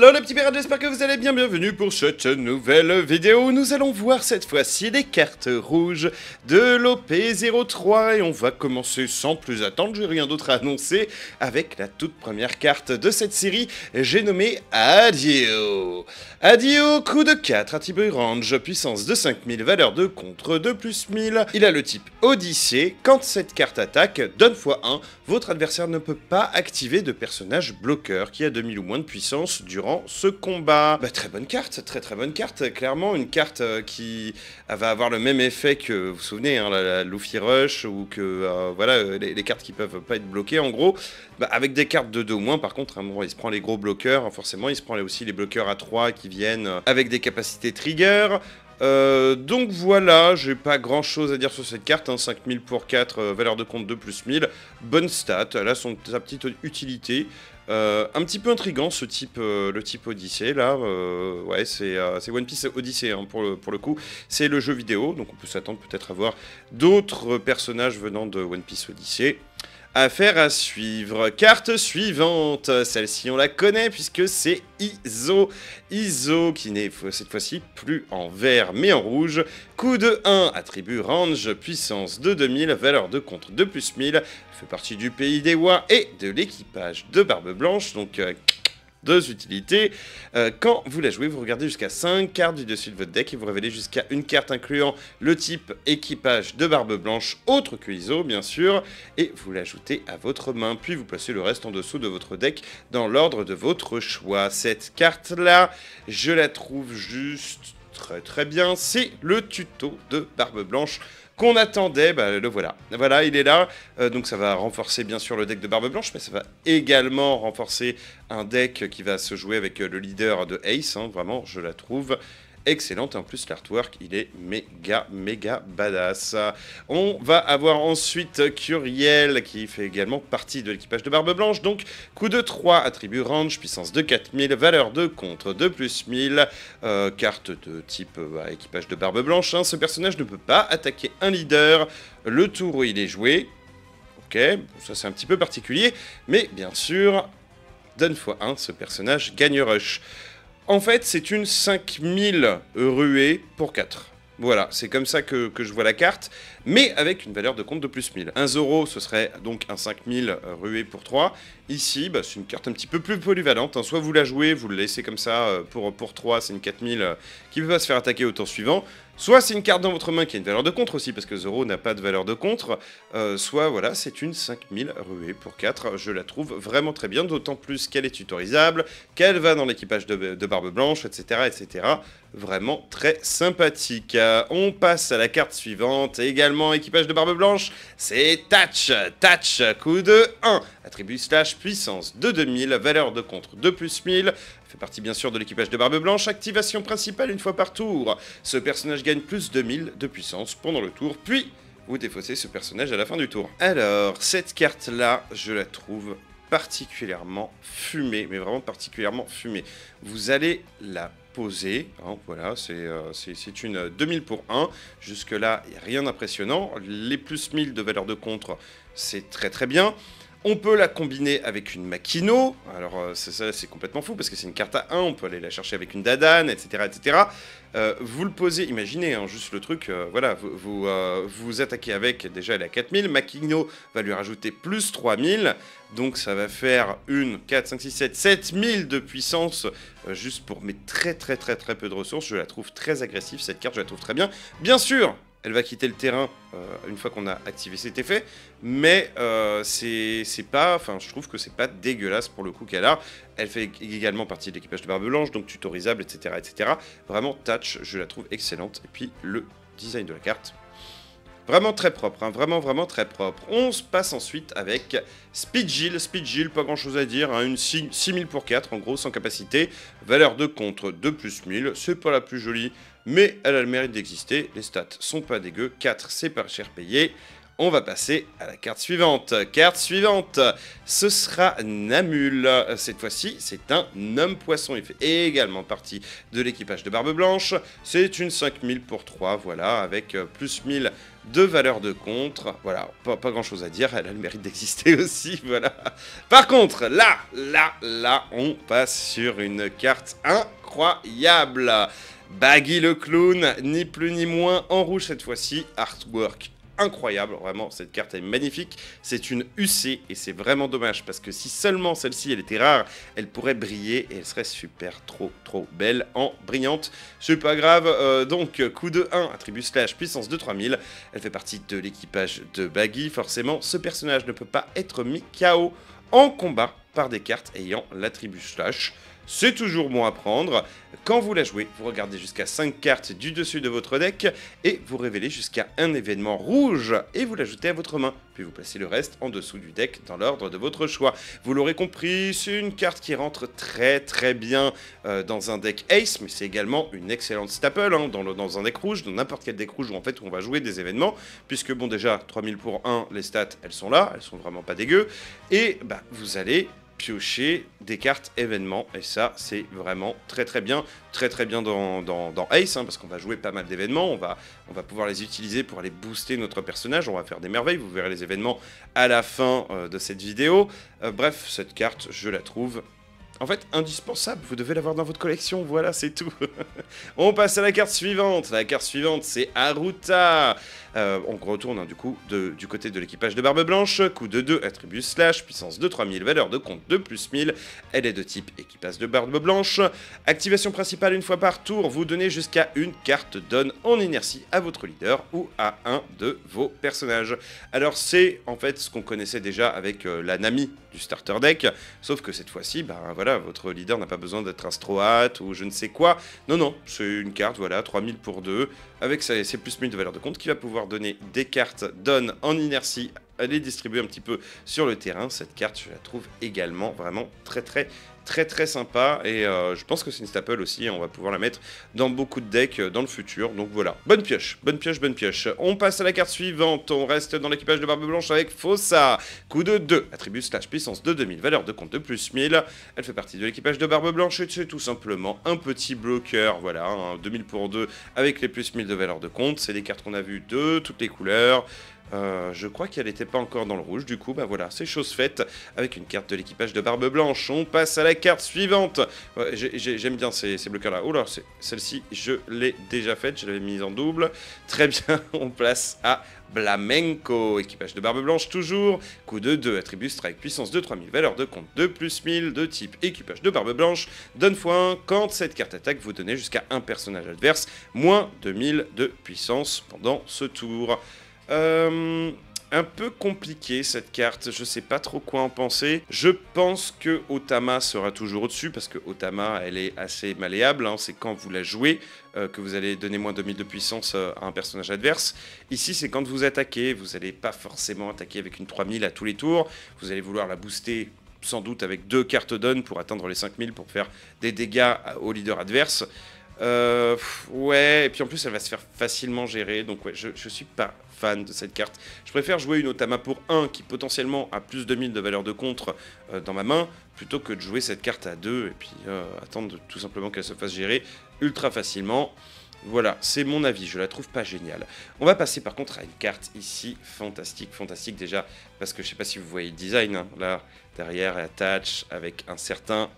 Hello les petits pirates, j'espère que vous allez bien, bienvenue pour cette nouvelle vidéo où nous allons voir cette fois-ci les cartes rouges de l'OP03 et on va commencer sans plus attendre, j'ai rien d'autre à annoncer avec la toute première carte de cette série, j'ai nommé Adio. Adio, coup de 4, attribut range, puissance de 5000, valeur de contre de plus 1000, il a le type Odyssée, quand cette carte attaque, donne x1, votre adversaire ne peut pas activer de personnage bloqueur qui a 2000 ou moins de puissance durant ce combat. Bah, très bonne carte, très bonne carte, clairement une carte qui va avoir le même effet que, vous vous souvenez, hein, la Luffy Rush, ou que, voilà, les cartes qui peuvent pas être bloquées en gros, bah, avec des cartes de 2 ou moins par contre, hein, bon, il se prend les gros bloqueurs, hein, forcément, il se prend aussi les bloqueurs à 3 qui viennent avec des capacités trigger. Donc voilà, j'ai pas grand chose à dire sur cette carte, hein, 5000 pour 4, valeur de compte de plus 1000, bonne stat, elle a sa petite utilité, un petit peu intriguant ce type, le type Odyssée là, ouais c'est One Piece Odyssey hein, pour le coup, c'est le jeu vidéo, donc on peut s'attendre peut-être à voir d'autres personnages venant de One Piece Odyssey. Affaire à suivre. Carte suivante. Celle-ci, on la connaît puisque c'est Izo. Izo qui n'est cette fois-ci plus en vert mais en rouge. Coup de 1, attribut range, puissance de 2000, valeur de contre de plus 1000. Elle fait partie du pays des Wa et de l'équipage de Barbe Blanche. Donc... deux utilités. Quand vous la jouez, vous regardez jusqu'à 5 cartes du dessus de votre deck et vous révélez jusqu'à une carte incluant le type équipage de Barbe Blanche, autre que Izo bien sûr, et vous l'ajoutez à votre main, puis vous placez le reste en dessous de votre deck dans l'ordre de votre choix. Cette carte-là, je la trouve juste très bien, c'est le tuto de Barbe Blanche qu'on attendait, bah, le voilà. Voilà, il est là, donc ça va renforcer bien sûr le deck de Barbe Blanche, mais ça va également renforcer un deck qui va se jouer avec le leader de Ace, hein, vraiment, je la trouve excellente, et en plus l'artwork, il est méga badass. On va avoir ensuite Curiel, qui fait également partie de l'équipage de Barbe Blanche, donc coup de 3, attribut range, puissance de 4000, valeur de contre de plus 1000, carte de type équipage de Barbe Blanche, hein. Ce personnage ne peut pas attaquer un leader le tour où il est joué, ok, bon, ça c'est un petit peu particulier, mais bien sûr, donne x1, ce personnage gagne rush. En fait, c'est une 5000 ruée pour 4. Voilà, c'est comme ça que je vois la carte, mais avec une valeur de compte de plus 1000. Un Zoro, ce serait donc un 5000 ruée pour 3. Ici, bah, c'est une carte un petit peu plus polyvalente, hein. Soit vous la jouez, vous le laissez comme ça pour 3, c'est une 4000 qui ne peut pas se faire attaquer au tour suivant. Soit c'est une carte dans votre main qui a une valeur de contre aussi, parce que Zoro n'a pas de valeur de contre. Soit, voilà, c'est une 5000 ruée pour 4. Je la trouve vraiment très bien, d'autant plus qu'elle est tutorisable, qu'elle va dans l'équipage de Barbe Blanche, etc. Vraiment très sympathique. On passe à la carte suivante, également équipage de Barbe Blanche, c'est Tatch. Tatch, coup de 1, attribut slash puissance de 2000, valeur de contre de plus 1000, fait partie bien sûr de l'équipage de Barbe Blanche, activation principale une fois par tour. Ce personnage gagne plus de 1000 de puissance pendant le tour, puis vous défaussez ce personnage à la fin du tour. Alors, cette carte-là, je la trouve particulièrement fumée, mais vraiment particulièrement fumée. Vous allez la poser, hein, voilà, c'est une 2000 pour 1, jusque-là, il n'y a rien d'impressionnant. Les plus 1000 de valeur de contre, c'est très bien. On peut la combiner avec une Makino, alors c'est complètement fou parce que c'est une carte à 1, on peut aller la chercher avec une Dadan, etc. Vous le posez, imaginez hein, juste le truc, voilà, vous attaquez avec, déjà elle est à 4000, Makino va lui rajouter plus 3000, donc ça va faire une 4, 5, 6, 7, 7000 de puissance, juste pour mes très peu de ressources. Je la trouve très agressive cette carte, je la trouve très bien. Bien sûr, elle va quitter le terrain une fois qu'on a activé cet effet, mais c'est pas, enfin je trouve que c'est pas dégueulasse pour le coup qu'elle a. Elle fait également partie de l'équipage de Barbe Blanche, donc tutorisable, etc. Vraiment Tatch, je la trouve excellente. Et puis le design de la carte, vraiment très propre, hein, vraiment très propre. On se passe ensuite avec Speedjill. Speedjill, pas grand chose à dire, hein, une 6000 pour 4, en gros, sans capacité. Valeur de contre de plus 1000, c'est pas la plus jolie, mais elle a le mérite d'exister. Les stats sont pas dégueu, 4 c'est pas cher payé. On va passer à la carte suivante. Carte suivante, ce sera Namul. Cette fois-ci, c'est un homme poisson. Il fait également partie de l'équipage de Barbe Blanche. C'est une 5000 pour 3, voilà, avec plus 1000 de valeur de contre. Voilà, pas grand chose à dire. Elle a le mérite d'exister aussi, voilà. Par contre, là, on passe sur une carte incroyable. Baggy le clown, ni plus ni moins, en rouge cette fois-ci. Artwork incroyable, vraiment, cette carte est magnifique. C'est une UC et c'est vraiment dommage parce que si seulement celle-ci, elle était rare, elle pourrait briller et elle serait super trop belle en brillante. C'est pas grave, donc coup de 1, attribut slash, puissance de 3000. Elle fait partie de l'équipage de Baggy. Forcément, ce personnage ne peut pas être mis KO en combat par des cartes ayant l'attribut slash. C'est toujours bon à prendre. Quand vous la jouez, vous regardez jusqu'à 5 cartes du dessus de votre deck et vous révélez jusqu'à un événement rouge et vous l'ajoutez à votre main. Puis vous placez le reste en dessous du deck dans l'ordre de votre choix. Vous l'aurez compris, c'est une carte qui rentre très bien dans un deck Ace, mais c'est également une excellente staple hein, dans un deck rouge, dans n'importe quel deck rouge où en fait on va jouer des événements, puisque bon déjà 3000 pour 1, les stats elles sont là, elles sont vraiment pas dégueu, et bah vous allez piocher des cartes événements et ça c'est vraiment très bien dans Ace hein, parce qu'on va jouer pas mal d'événements, on va pouvoir les utiliser pour aller booster notre personnage, on va faire des merveilles, vous verrez les événements à la fin de cette vidéo. Bref, cette carte je la trouve en fait indispensable, vous devez l'avoir dans votre collection, voilà c'est tout. On passe à la carte suivante, c'est Haruta. On retourne hein, du coup du côté de l'équipage de Barbe Blanche, coup de 2, attribut slash, puissance de 3000, valeur de compte de plus 1000, elle est de type équipage de Barbe Blanche. Activation principale une fois par tour, vous donnez jusqu'à une carte donne en inertie à votre leader ou à un de vos personnages. Alors c'est en fait ce qu'on connaissait déjà avec la Nami du starter deck, sauf que cette fois-ci, bah voilà, votre leader n'a pas besoin d'être un Strohat ou je ne sais quoi, non, c'est une carte, voilà, 3000 pour 2, avec ses plus 1000 de valeur de compte, qui va pouvoir donner des cartes donne en inertie, les distribuer un petit peu sur le terrain. Cette carte, je la trouve également vraiment très sympa et je pense que c'est une staple aussi, on va pouvoir la mettre dans beaucoup de decks dans le futur, donc voilà, bonne pioche. On passe à la carte suivante, on reste dans l'équipage de Barbe Blanche avec Fossa, coup de 2, attribut slash puissance de 2000, valeur de compte de plus 1000, elle fait partie de l'équipage de Barbe Blanche et c'est tout simplement un petit bloqueur, voilà, hein, 2000 pour 2 avec les plus 1000 de valeur de compte, c'est des cartes qu'on a vues de toutes les couleurs. Je crois qu'elle n'était pas encore dans le rouge, du coup, bah voilà, c'est chose faite avec une carte de l'équipage de Barbe Blanche. On passe à la carte suivante. Ouais, j'aime bien ces bloqueurs-là. Oh là, celle-ci, je l'ai déjà faite, je l'avais mise en double. Très bien, on place à Blamenco, équipage de Barbe Blanche toujours. Coup de 2, attribut strike, puissance de 3000, valeur de compte de plus 1000, de type équipage de Barbe Blanche. Donne x1, quand cette carte attaque, vous donnez jusqu'à un personnage adverse, moins 2000 de puissance pendant ce tour. Un peu compliqué cette carte, je sais pas trop quoi en penser. Je pense que Otama sera toujours au-dessus, parce que Otama, elle est assez malléable, hein. C'est quand vous la jouez que vous allez donner moins 2000 de puissance à un personnage adverse. Ici, c'est quand vous attaquez, vous n'allez pas forcément attaquer avec une 3000 à tous les tours, vous allez vouloir la booster sans doute avec 2 cartes donne pour atteindre les 5000 pour faire des dégâts au leader adverse. Ouais, et puis en plus elle va se faire facilement gérer, donc ouais, je suis pas fan de cette carte. Je préfère jouer une Otama pour 1 qui potentiellement a plus de 1000 de valeur de contre dans ma main, plutôt que de jouer cette carte à 2 et puis attendre tout simplement qu'elle se fasse gérer ultra facilement. Voilà, c'est mon avis, je la trouve pas géniale. On va passer par contre à une carte ici, fantastique déjà, parce que je sais pas si vous voyez le design, hein, là, derrière, attach avec un certain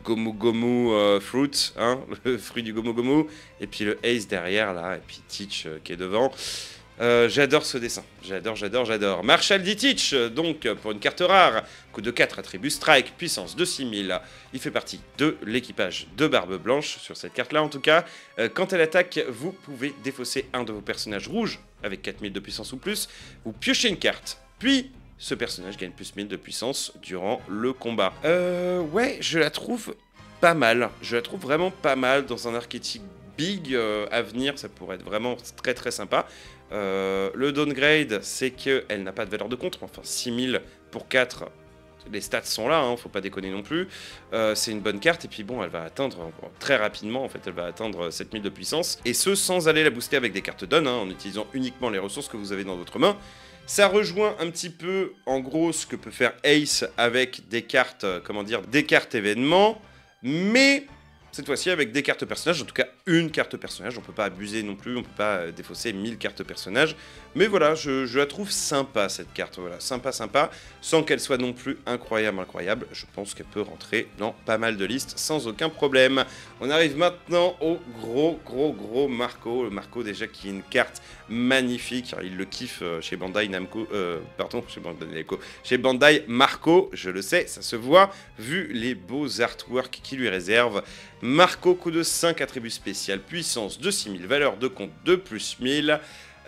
Gomu Gomu Fruit, hein, le fruit du Gomu Gomu, et puis le Ace derrière, là, et puis Teach qui est devant. J'adore ce dessin, j'adore. Marshall D. Teach, donc pour une carte rare, coup de 4, attribut strike, puissance de 6000. Il fait partie de l'équipage de Barbe Blanche, sur cette carte-là en tout cas. Quand elle attaque, vous pouvez défausser un de vos personnages rouges, avec 4000 de puissance ou plus, vous piochez une carte, puis ce personnage gagne plus 1000 de puissance durant le combat. Ouais, je la trouve pas mal. Je la trouve vraiment pas mal dans un archétype big à venir. Ça pourrait être vraiment très sympa. Le downgrade, c'est qu'elle n'a pas de valeur de contre. Enfin, 6000 pour 4, les stats sont là, hein, faut pas déconner non plus. C'est une bonne carte, et puis bon, elle va atteindre très rapidement, en fait, elle va atteindre 7000 de puissance, et ce sans aller la booster avec des cartes don, hein, en utilisant uniquement les ressources que vous avez dans votre main. Ça rejoint un petit peu, en gros, ce que peut faire Ace avec des cartes, comment dire, des cartes événements, mais cette fois-ci avec des cartes personnages, en tout cas une carte personnage, on peut pas abuser non plus, on peut pas défausser 1000 cartes personnages, mais voilà, je la trouve sympa cette carte, voilà, sympa, sans qu'elle soit non plus incroyable, je pense qu'elle peut rentrer dans pas mal de listes sans aucun problème. On arrive maintenant au gros Marco, le Marco déjà qui est une carte magnifique, il le kiffe chez Bandai Namco, chez Bandai Marco, je le sais, ça se voit, vu les beaux artworks qu'il lui réserve. Marco, coup de 5, attribut spécial, puissance de 6000, valeur de compte de plus 1000.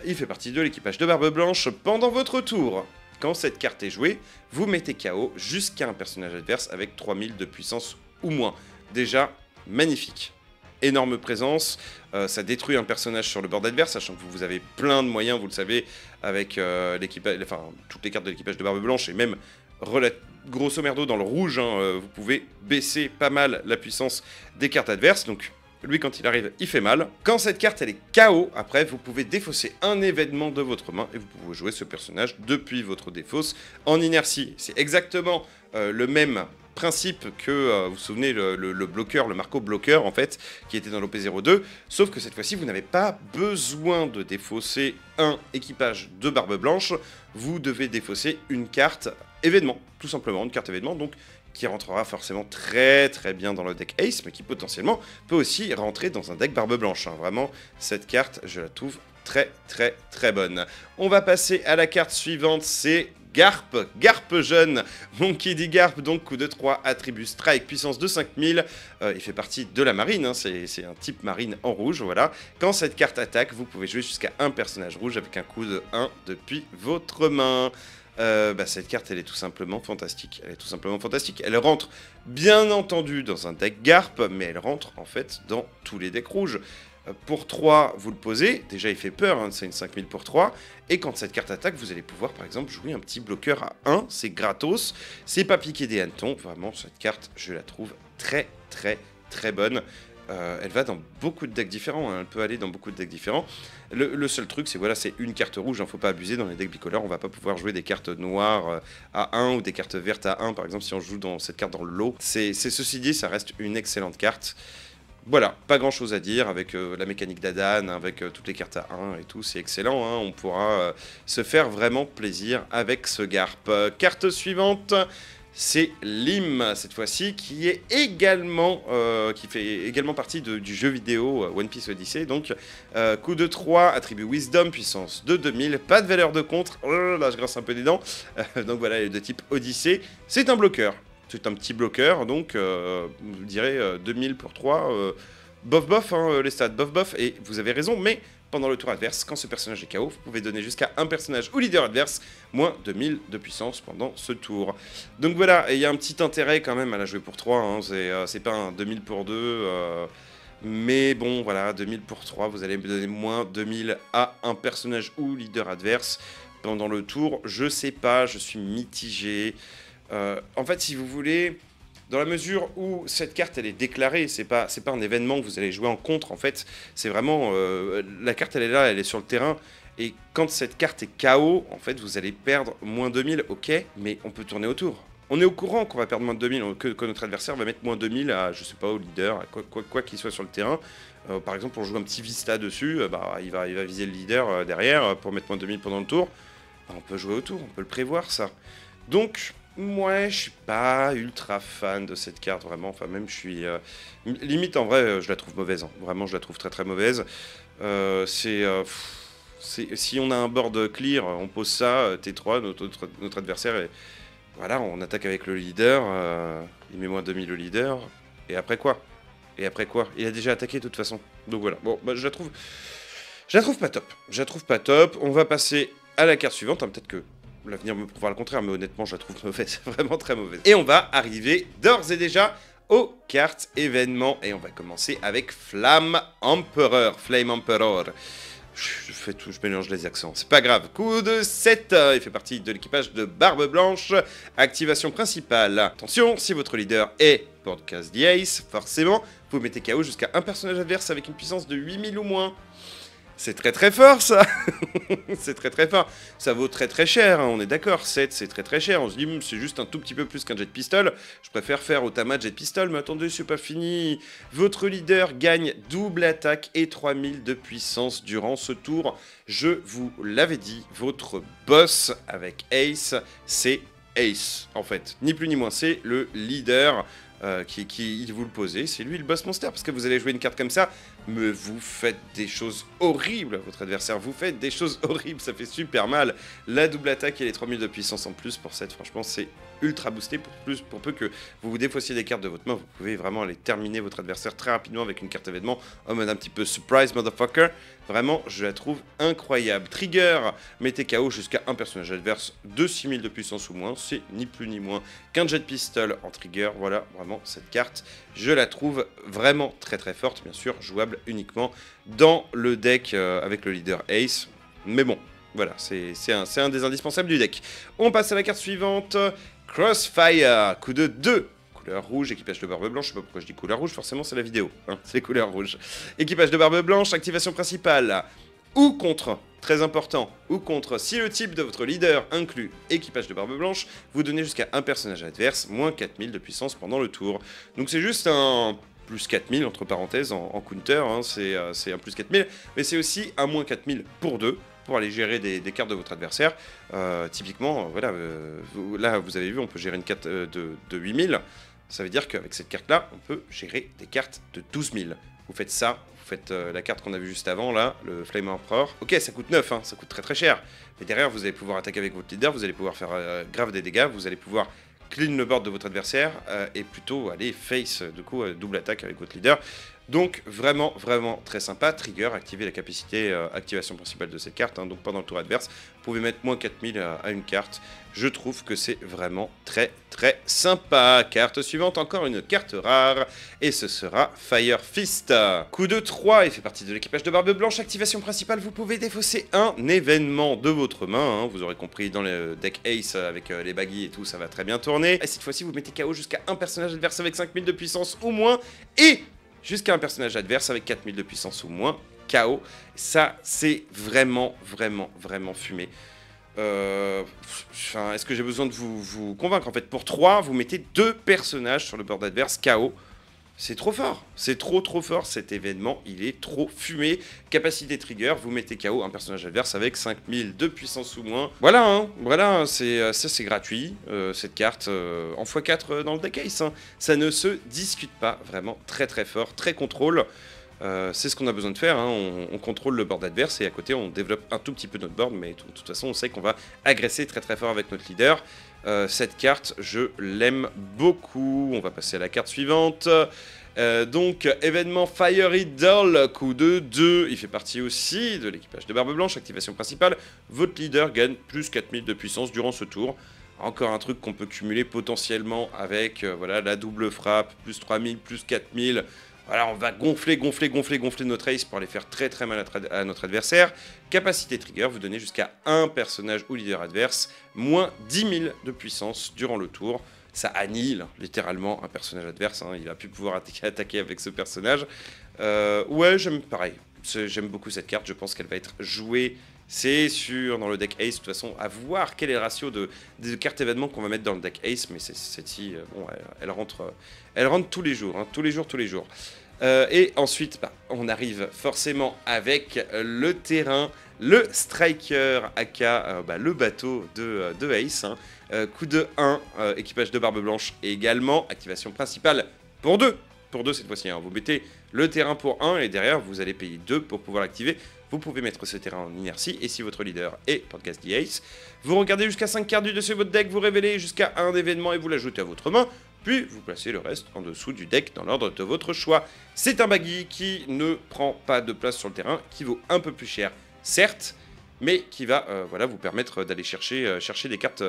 Il fait partie de l'équipage de Barbe Blanche pendant votre tour. Quand cette carte est jouée, vous mettez KO jusqu'à un personnage adverse avec 3000 de puissance ou moins. Déjà, magnifique. Énorme présence, ça détruit un personnage sur le board adverse, sachant que vous avez plein de moyens, vous le savez, avec toutes les cartes de l'équipage de Barbe Blanche, et même grosso merdo dans le rouge, hein, vous pouvez baisser pas mal la puissance des cartes adverses, donc lui quand il arrive, il fait mal. Quand cette carte elle est KO, après vous pouvez défausser un événement de votre main, et vous pouvez jouer ce personnage depuis votre défausse en inertie. C'est exactement le même principe que, vous vous souvenez, le bloqueur, le Marco bloqueur en fait, qui était dans l'OP02, sauf que cette fois-ci vous n'avez pas besoin de défausser un équipage de Barbe Blanche, vous devez défausser une carte événement, tout simplement, une carte événement, donc qui rentrera forcément très bien dans le deck Ace, mais qui potentiellement peut aussi rentrer dans un deck Barbe Blanche, hein. Vraiment, cette carte, je la trouve très bonne. On va passer à la carte suivante, c'est Garp jeune, mon qui dit Garp, donc coup de 3, attribut strike, puissance de 5000, il fait partie de la marine, hein, c'est un type marine en rouge, voilà. Quand cette carte attaque, vous pouvez jouer jusqu'à un personnage rouge avec un coup de 1 depuis votre main. Cette carte elle est tout simplement fantastique, elle rentre bien entendu dans un deck Garp, mais elle rentre en fait dans tous les decks rouges. Pour 3, vous le posez, déjà il fait peur, hein, c'est une 5000 pour 3, et quand cette carte attaque, vous allez pouvoir par exemple jouer un petit bloqueur à 1, c'est gratos, c'est pas piquer des hannetons, vraiment cette carte je la trouve très bonne. Elle va dans beaucoup de decks différents, hein, elle peut aller dans beaucoup de decks différents. Le seul truc, c'est voilà, c'est une carte rouge, hein, faut pas abuser dans les decks bicolores, on va pas pouvoir jouer des cartes noires à 1 ou des cartes vertes à 1, par exemple, si on joue dans cette carte dans le lot. C'est ceci dit, ça reste une excellente carte. Voilà, pas grand chose à dire avec la mécanique d'Adan, avec toutes les cartes à 1 et tout, c'est excellent, hein, on pourra se faire vraiment plaisir avec ce Garp. Carte suivante, c'est Lim, cette fois-ci, qui est également, qui fait également partie du jeu vidéo One Piece Odyssey. Donc, coup de 3, attribut Wisdom, puissance de 2000, pas de valeur de contre, oh là je grince un peu des dents, donc voilà, elle est de type Odyssey, c'est un bloqueur. C'est un petit bloqueur, donc je dirais 2000 pour 3, bof, hein, les stats, bof, et vous avez raison, mais pendant le tour adverse, quand ce personnage est KO, vous pouvez donner jusqu'à un personnage ou leader adverse moins 2000 de puissance pendant ce tour. Donc voilà, et il y a un petit intérêt quand même à la jouer pour 3, hein, c'est pas un 2000 pour 2, mais bon, voilà, 2000 pour 3, vous allez me donner moins 2000 à un personnage ou leader adverse pendant le tour, je sais pas, je suis mitigé. En fait, si vous voulez, dans la mesure où cette carte elle est déclarée, c'est pas un événement que vous allez jouer en contre, en fait, c'est vraiment la carte elle est là, elle est sur le terrain, et quand cette carte est KO, en fait, vous allez perdre moins 2000, ok, mais on peut tourner autour. On est au courant qu'on va perdre moins de 2000, que notre adversaire va mettre moins 2000 à, je sais pas, au leader, à quoi qu'il soit sur le terrain. Par exemple, on joue un petit Vista dessus, il va viser le leader derrière pour mettre moins 2000 pendant le tour. On peut jouer autour, on peut le prévoir ça. Donc, ouais, je suis pas ultra fan de cette carte, vraiment. Enfin, même, je suis... limite, en vrai, je la trouve mauvaise. Hein. Vraiment, je la trouve très mauvaise. Si on a un board clear, on pose ça, T3, notre adversaire, et voilà, on attaque avec le leader, il met moins 2000 au leader, et après quoi? Il a déjà attaqué de toute façon. Donc voilà, bon, je la trouve pas top. Je la trouve pas top. On va passer à la carte suivante, hein, peut-être que l'avenir me prouvera le contraire, mais honnêtement, je la trouve mauvaise, vraiment très mauvaise. Et on va arriver d'ores et déjà aux cartes événements, et on va commencer avec Flame Emperor. Je mélange les accents, c'est pas grave. Coup de 7, il fait partie de l'équipage de Barbe Blanche. Activation principale. Attention, si votre leader est Podcast the Ace, forcément, vous mettez KO jusqu'à un personnage adverse avec une puissance de 8000 ou moins. C'est très fort ça. C'est très fort. Ça vaut très cher, hein, on est d'accord. 7 c'est très cher. On se dit c'est juste un tout petit peu plus qu'un jet pistol. Je préfère faire Otama jet pistol, mais attendez, c'est pas fini. Votre leader gagne double attaque et 3000 de puissance durant ce tour. Je vous l'avais dit, votre boss avec Ace, c'est Ace en fait. Ni plus ni moins, c'est le leader. Qui vous le posez, c'est lui le boss monster, parce que vous allez jouer une carte comme ça, mais vous faites des choses horribles à votre adversaire, vous faites des choses horribles, ça fait super mal. La double attaque et les 3000 de puissance en plus pour cette, franchement c'est ultra boosté, pour peu que vous vous défaussiez des cartes de votre main, vous pouvez vraiment aller terminer votre adversaire très rapidement avec une carte événement, en mode un petit peu surprise motherfucker. Vraiment, je la trouve incroyable. Trigger, mettez KO jusqu'à un personnage adverse de 6000 de puissance ou moins. C'est ni plus ni moins qu'un jet pistol en trigger. Voilà, vraiment, cette carte, je la trouve vraiment très forte. Bien sûr, jouable uniquement dans le deck avec le leader Ace. Mais bon, voilà, c'est un des indispensables du deck. On passe à la carte suivante. Crossfire, coup de 2. Couleur rouge, équipage de Barbe Blanche, je sais pas pourquoi je dis couleur rouge, forcément c'est la vidéo, hein, c'est couleur rouge. Équipage de Barbe Blanche, activation principale, ou contre, très important, ou contre, si le type de votre leader inclut équipage de Barbe Blanche, vous donnez jusqu'à un personnage adverse, moins 4000 de puissance pendant le tour. Donc c'est juste un plus 4000, entre parenthèses, en counter, hein, c'est un plus 4000, mais c'est aussi un moins 4000 pour 2, pour aller gérer des cartes de votre adversaire. Typiquement, voilà, là vous avez vu, on peut gérer une carte de 8000. Ça veut dire qu'avec cette carte-là, on peut gérer des cartes de 12 000. Vous faites ça, vous faites la carte qu'on a vue juste avant, là, le Flame Emperor. Ok, ça coûte 9, hein, ça coûte très cher. Mais derrière, vous allez pouvoir attaquer avec votre leader, vous allez pouvoir faire grave des dégâts, vous allez pouvoir clean le board de votre adversaire et plutôt aller face, du coup, double attaque avec votre leader. Donc vraiment très sympa. Trigger, activer la capacité activation principale de cette carte, hein. Donc pendant le tour adverse, vous pouvez mettre moins 4000 à une carte. Je trouve que c'est vraiment très sympa. Carte suivante, encore une carte rare, et ce sera Fire Fist. Coup de 3, il fait partie de l'équipage de Barbe Blanche. Activation principale, vous pouvez défausser un événement de votre main, hein. Vous aurez compris, dans le deck Ace, avec les baggy et tout, ça va très bien tourner. Et cette fois-ci, vous mettez KO jusqu'à un personnage adverse avec 5000 de puissance ou moins, et jusqu'à un personnage adverse avec 4000 de puissance ou moins, KO. Ça, c'est vraiment fumé. Est-ce que j'ai besoin de vous convaincre? En fait, pour 3, vous mettez 2 personnages sur le board adverse, KO. C'est trop fort. C'est trop fort, cet événement. Il est trop fumé. Capacité trigger, vous mettez KO un personnage adverse avec 5000 de puissance ou moins. Voilà, hein, voilà, ça c'est gratuit. Cette carte en x4 dans le deck Ace, hein. Ça ne se discute pas. Vraiment très fort, très contrôle. C'est ce qu'on a besoin de faire, hein. On contrôle le board adverse et à côté on développe un tout petit peu notre board, mais de toute façon on sait qu'on va agresser très fort avec notre leader. Cette carte, je l'aime beaucoup. On va passer à la carte suivante. Donc, événement Fire Idol, coup de 2. Il fait partie aussi de l'équipage de Barbe Blanche. Activation principale, votre leader gagne plus 4000 de puissance durant ce tour. Encore un truc qu'on peut cumuler potentiellement avec voilà, la double frappe, plus 3000, plus 4000. Voilà, on va gonfler notre ace pour aller faire très mal à notre adversaire. Capacité trigger, vous donnez jusqu'à un personnage ou leader adverse, moins 10 000 de puissance durant le tour. Ça annihile littéralement un personnage adverse, hein. Il va plus pouvoir attaquer avec ce personnage. Ouais, j'aime beaucoup cette carte, je pense qu'elle va être jouée, c'est sûr, dans le deck Ace. De toute façon, à voir quel est le ratio de cartes événements qu'on va mettre dans le deck Ace, mais celle-ci, bon, elle rentre tous les jours, hein, tous les jours. Et ensuite, on arrive forcément avec le terrain, le Striker, aka le bateau de Ace, hein. Coup de 1, équipage de Barbe Blanche également, activation principale pour 2. Pour 2 cette fois-ci, hein. Vous mettez le terrain pour 1 et derrière vous allez payer 2 pour pouvoir l'activer. Vous pouvez mettre ce terrain en inertie et si votre leader est Podcast the Ace, vous regardez jusqu'à 5 cartes du dessus de votre deck, vous révélez jusqu'à un événement et vous l'ajoutez à votre main. Puis vous placez le reste en dessous du deck dans l'ordre de votre choix. C'est un baggy qui ne prend pas de place sur le terrain, qui vaut un peu plus cher, certes, mais qui va voilà, vous permettre d'aller chercher des cartes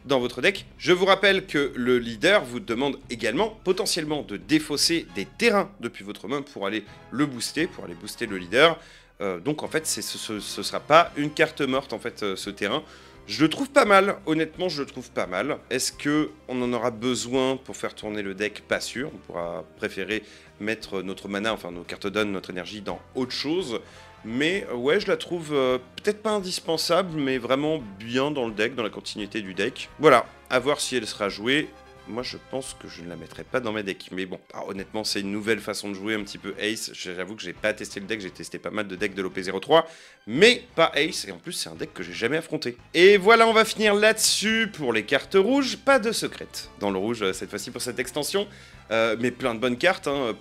dans votre deck. Je vous rappelle que le leader vous demande également potentiellement de défausser des terrains depuis votre main pour aller le booster, pour aller booster le leader. Donc en fait, ce sera pas une carte morte en fait ce terrain. Je le trouve pas mal, honnêtement je le trouve pas mal. Est-ce que on en aura besoin pour faire tourner le deck? Pas sûr, on pourra préférer mettre notre mana, enfin nos cartes donne, notre énergie dans autre chose. Mais ouais, je la trouve peut-être pas indispensable, mais vraiment bien dans le deck, dans la continuité du deck. Voilà, à voir si elle sera jouée. Moi, je pense que je ne la mettrai pas dans mes decks. Mais bon, honnêtement, c'est une nouvelle façon de jouer, un petit peu Ace. J'avoue que j'ai pas testé le deck, j'ai testé pas mal de decks de l'OP03, mais pas Ace. Et en plus, c'est un deck que j'ai jamais affronté. Et voilà, on va finir là-dessus pour les cartes rouges. Pas de secrète dans le rouge cette fois-ci pour cette extension. Mais plein de bonnes cartes, hein,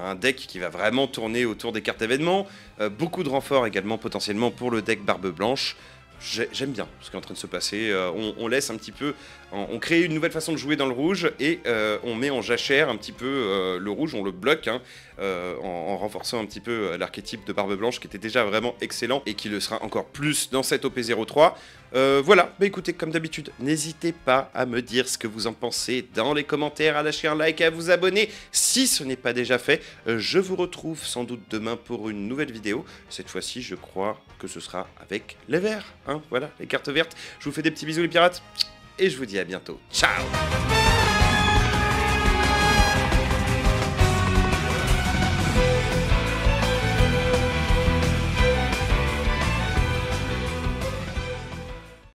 un deck qui va vraiment tourner autour des cartes événements. Beaucoup de renforts également potentiellement pour le deck Barbe Blanche. J'aime bien ce qui est en train de se passer. On laisse un petit peu, on crée une nouvelle façon de jouer dans le rouge et on met en jachère un petit peu le rouge, on le bloque hein, en renforçant un petit peu l'archétype de Barbe Blanche qui était déjà vraiment excellent et qui le sera encore plus dans cette OP03. Voilà, bah écoutez, comme d'habitude, n'hésitez pas à me dire ce que vous en pensez dans les commentaires, à lâcher un like, à vous abonner si ce n'est pas déjà fait. Je vous retrouve sans doute demain pour une nouvelle vidéo. Cette fois-ci, je crois que ce sera avec les verts, hein, voilà, les cartes vertes. Je vous fais des petits bisous les pirates, et je vous dis à bientôt. Ciao!